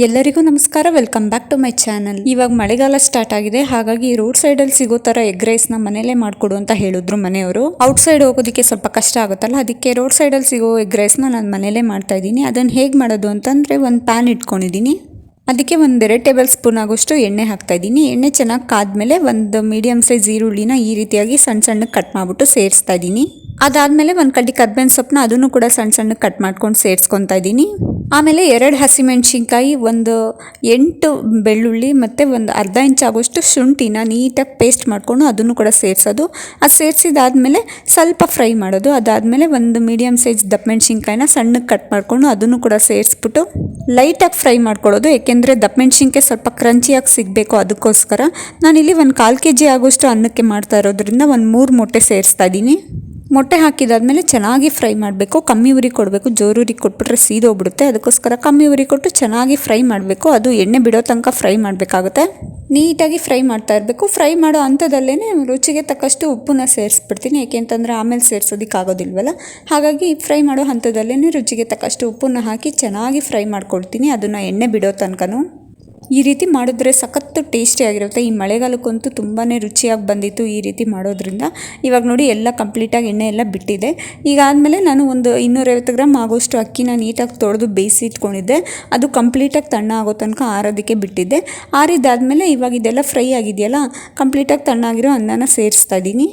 ಎಲ್ಲರಿಗೂ ನಮಸ್ಕಾರ, welcome back to my channel. ಇವಾಗ ಮಳೆಗಾಲ ಸ್ಟಾರ್ಟ್ ಆಗಿದೆ, ಹಾಗಾಗಿ ರೋಡ್ ಸೈಡ್ ಅಲ್ಲಿ ಸಿಗೋ ತರ ಎಗ್ ರೈಸ್ ನ ಮನೇಲೆ ಮಾಡ್ಕೊಡು ಅಂತ ಹೇಳಿದ್ರು ಮನೆಯವರು. ಔಟ್ ಸೈಡ್ ಹೋಗೋದಕ್ಕೆ ಸ್ವಲ್ಪ ಕಷ್ಟ ಆಗುತ್ತಲ್ಲ, ಅದಕ್ಕೆ ರೋಡ್ ಸೈಡ್ ಅಲ್ಲಿ ಸಿಗೋ ಎಗ್ ರೈಸ್ ನ ನಾನು ಮನೇಲೆ ಮಾಡ್ತಾ ಇದ್ದೀನಿ. ಅದನ್ನ ಹೇಗೆ ಮಾಡೋದು ಅಂತಂದ್ರೆ, ಒಂದು ಪ್ಯಾನ್ ಇಟ್ಕೊಂಡಿದ್ದೀನಿ. ಅದಕ್ಕೆ 1-2 ಟೇಬಲ್ ಸ್ಪೂನ್ ಆಗೋಷ್ಟು ಎಣ್ಣೆ ಹಾಕ್ತಾ ಇದ್ದೀನಿ. ಎಣ್ಣೆ ಚೆನ್ನಾಗಿ ಕಾದ್ಮೇಲೆ ಒಂದು ಮೀಡಿಯಂ ಸೈಜ್ ಈರುಳ್ಳಿನ ಈ ರೀತಿಯಾಗಿ ಸಣ್ಣ ಸಣ್ಣ ಕಟ್ ಮಾಡ್ಬಿಟ್ಟು ಸೇರಿಸ್ತಾ ಇದ್ದೀನಿ. ಅದಾದ್ಮೇಲೆ ಒಂದು ಕಡ್ಡಿ ಕರ್ಬೇವಿನ ಸೊಪ್ಪನ್ನ ಅದನ್ನು ಕೂಡ ಸಣ್ಣ ಸಣ್ಣ ಕಟ್ ಮಾಡ್ಕೊಂಡು ಸೇರಿಸ್ಕೊತಾ ಇದ್ದೀನಿ. ಆಮೇಲೆ 2 ಹಸಿಮೆಣಸಿನ್ಕಾಯಿ, 8 ಬೆಳ್ಳುಳ್ಳಿ ಮತ್ತು ಒಂದು ಅರ್ಧ ಇಂಚ್ ಆಗೋಷ್ಟು ಶುಂಠಿನ ನೀಟಾಗಿ ಪೇಸ್ಟ್ ಮಾಡಿಕೊಂಡು ಅದನ್ನು ಕೂಡ ಸೇರಿಸೋದು. ಅದು ಸೇರಿಸಿದಾದ್ಮೇಲೆ ಸ್ವಲ್ಪ ಫ್ರೈ ಮಾಡೋದು. ಅದಾದಮೇಲೆ ಒಂದು ಮೀಡಿಯಮ್ ಸೈಜ್ ದಪ್ಪ ಮೆಣಸಿನ್ಕಾಯಿನ ಸಣ್ಣಕ್ಕೆ ಕಟ್ ಮಾಡಿಕೊಂಡು ಅದನ್ನು ಕೂಡ ಸೇರಿಸ್ಬಿಟ್ಟು ಲೈಟಾಗಿ ಫ್ರೈ ಮಾಡ್ಕೊಳ್ಳೋದು. ಏಕೆಂದರೆ ದಪ್ಪ ಮೆಣಸಿನ್ಕಾಯಿ ಸ್ವಲ್ಪ ಕ್ರಂಚಿಯಾಗಿ ಸಿಗಬೇಕು, ಅದಕ್ಕೋಸ್ಕರ ನಾನಿಲ್ಲಿ 1/4 kg ಆಗೋಷ್ಟು ಅನ್ನಕ್ಕೆ ಮಾಡ್ತಾ ಇರೋದ್ರಿಂದ 3 ಮೊಟ್ಟೆ ಸೇರಿಸ್ತಾ ಇದ್ದೀನಿ. ಮೊಟ್ಟೆ ಹಾಕಿದಾದ್ಮೇಲೆ ಚೆನ್ನಾಗಿ ಫ್ರೈ ಮಾಡಬೇಕು. ಕಮ್ಮಿ ಉರಿ ಕೊಡಬೇಕು, ಜೋರು ಉರಿ ಕೊಟ್ಬಿಟ್ರೆ ಸೀದೋಗ್ಬಿಡುತ್ತೆ. ಅದಕ್ಕೋಸ್ಕರ ಕಮ್ಮಿ ಉರಿ ಕೊಟ್ಟು ಚೆನ್ನಾಗಿ ಫ್ರೈ ಮಾಡಬೇಕು. ಅದು ಎಣ್ಣೆ ಬಿಡೋ ತನಕ ಫ್ರೈ ಮಾಡಬೇಕಾಗುತ್ತೆ. ನೀಟಾಗಿ ಫ್ರೈ ಮಾಡ್ತಾ ಇರಬೇಕು. ಫ್ರೈ ಮಾಡೋ ಹಂತದಲ್ಲೇ ರುಚಿಗೆ ತಕ್ಕಷ್ಟು ಉಪ್ಪನ್ನ ಸೇರಿಸ್ಬಿಡ್ತೀನಿ. ಏಕೆಂತಂದರೆ ಆಮೇಲೆ ಸೇರಿಸೋದಕ್ಕೆ ಆಗೋದಿಲ್ವಲ್ಲ, ಹಾಗಾಗಿ ಫ್ರೈ ಮಾಡೋ ಹಂತದಲ್ಲೇ ರುಚಿಗೆ ತಕ್ಕಷ್ಟು ಉಪ್ಪನ್ನ ಹಾಕಿ ಚೆನ್ನಾಗಿ ಫ್ರೈ ಮಾಡ್ಕೊಳ್ತೀನಿ, ಅದನ್ನು ಎಣ್ಣೆ ಬಿಡೋ ತನಕನೂ. ಈ ರೀತಿ ಮಾಡಿದ್ರೆ ಸಖತ್ತು ಟೇಸ್ಟಿಯಾಗಿರುತ್ತೆ. ಈ ಮಳೆಗಾಲಕ್ಕಂತೂ ತುಂಬಾ ರುಚಿಯಾಗಿ ಬಂದಿತ್ತು ಈ ರೀತಿ ಮಾಡೋದ್ರಿಂದ. ಇವಾಗ ನೋಡಿ ಎಲ್ಲ ಕಂಪ್ಲೀಟಾಗಿ ಎಣ್ಣೆ ಎಲ್ಲ ಬಿಟ್ಟಿದೆ. ಈಗ ಆದಮೇಲೆ ನಾನು ಒಂದು 250 ಗ್ರಾಮ್ ಆಗೋಷ್ಟು ಅಕ್ಕಿನ ನೀಟಾಗಿ ತೊಳೆದು ಬೇಯಿಸಿ ಇಟ್ಕೊಂಡಿದ್ದೆ. ಅದು ಕಂಪ್ಲೀಟಾಗಿ ತಣ್ಣ ಆಗೋ ತನಕ ಆರೋದಕ್ಕೆ ಬಿಟ್ಟಿದ್ದೆ. ಆರಿದಾದ್ಮೇಲೆ ಇವಾಗ ಇದೆಲ್ಲ ಫ್ರೈ ಆಗಿದೆಯಲ್ಲ, ಕಂಪ್ಲೀಟಾಗಿ ತಣ್ಣಾಗಿರೋ ಅನ್ನನ ಸೇರಿಸ್ತಾ ಇದ್ದೀನಿ.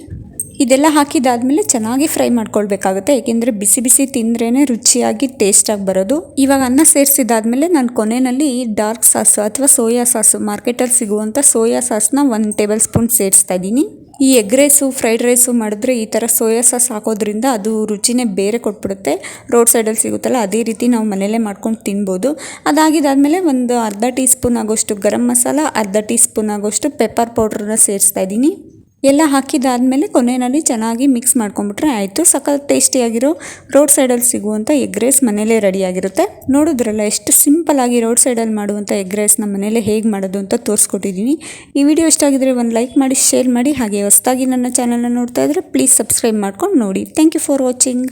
ಇದೆಲ್ಲ ಹಾಕಿದಾದ್ಮೇಲೆ ಚೆನ್ನಾಗಿ ಫ್ರೈ ಮಾಡ್ಕೊಳ್ಬೇಕಾಗುತ್ತೆ. ಏಕೆಂದರೆ ಬಿಸಿ ಬಿಸಿ ತಿಂದ್ರೇ ರುಚಿಯಾಗಿ ಟೇಸ್ಟಾಗಿ ಬರೋದು. ಇವಾಗ ಅನ್ನ ಸೇರಿಸಿದಾದ್ಮೇಲೆ ನಾನು ಕೊನೆಯಲ್ಲಿ ಡಾರ್ಕ್ ಸಾಸು ಅಥವಾ ಸೋಯಾ ಸಾಸು, ಮಾರ್ಕೆಟಲ್ಲಿ ಸಿಗುವಂಥ ಸೋಯಾ ಸಾಸ್ನ 1 ಟೇಬಲ್ ಸ್ಪೂನ್ ಸೇರಿಸ್ತಾ ಇದ್ದೀನಿ. ಈ ಎಗ್ ರೈಸು, ಫ್ರೈಡ್ ರೈಸು ಮಾಡಿದ್ರೆ ಈ ಥರ ಸೋಯಾ ಸಾಸ್ ಹಾಕೋದ್ರಿಂದ ಅದು ರುಚಿನೇ ಬೇರೆ ಕೊಟ್ಬಿಡುತ್ತೆ. ರೋಡ್ ಸೈಡಲ್ಲಿ ಸಿಗುತ್ತಲ್ಲ, ಅದೇ ರೀತಿ ನಾವು ಮನೆಯಲ್ಲೇ ಮಾಡ್ಕೊಂಡು ತಿನ್ಬೋದು. ಅದಾಗಿದ್ದಾದಮೇಲೆ ಒಂದು ಅರ್ಧ ಟೀ ಸ್ಪೂನ್ ಆಗೋಷ್ಟು ಗರಂ ಮಸಾಲ, ಅರ್ಧ ಟೀ ಸ್ಪೂನ್ ಆಗೋಷ್ಟು ಪೆಪ್ಪರ್ ಪೌಡ್ರನ್ನ ಸೇರಿಸ್ತಾ ಇದ್ದೀನಿ. ಎಲ್ಲ ಹಾಕಿದಾದ್ಮೇಲೆ ಕೊನೆಯಲ್ಲಿ ಚೆನ್ನಾಗಿ ಮಿಕ್ಸ್ ಮಾಡ್ಕೊಂಬಿಟ್ರೆ ಆಯಿತು. ಸಖತ್ ಟೇಸ್ಟಿಯಾಗಿರೋ ರೋಡ್ ಸೈಡಲ್ಲಿ ಸಿಗುವಂಥ ಎಗ್ ರೈಸ್ ಮನೇಲೇ ರೆಡಿಯಾಗಿರುತ್ತೆ. ನೋಡಿದ್ರಲ್ಲ ಎಷ್ಟು ಸಿಂಪಲ್ಲಾಗಿ ರೋಡ್ ಸೈಡಲ್ಲಿ ಮಾಡುವಂಥ ಎಗ್ ರೈಸ್ನ ಮನೇಲೇ ಹೇಗೆ ಮಾಡೋದು ಅಂತ ತೋರಿಸ್ಕೊಟ್ಟಿದ್ದೀನಿ. ಈ ವಿಡಿಯೋ ಇಷ್ಟ ಆಗಿದ್ರೆ ಒಂದು ಲೈಕ್ ಮಾಡಿ, ಶೇರ್ ಮಾಡಿ. ಹಾಗೆ ಹೊಸದಾಗಿ ನನ್ನ ಚಾನಲ್ನ ನೋಡ್ತಾ ಇದ್ದರೆ ಪ್ಲೀಸ್ ಸಬ್ಸ್ಕ್ರೈಬ್ ಮಾಡ್ಕೊಂಡು ನೋಡಿ. Thank you for watching.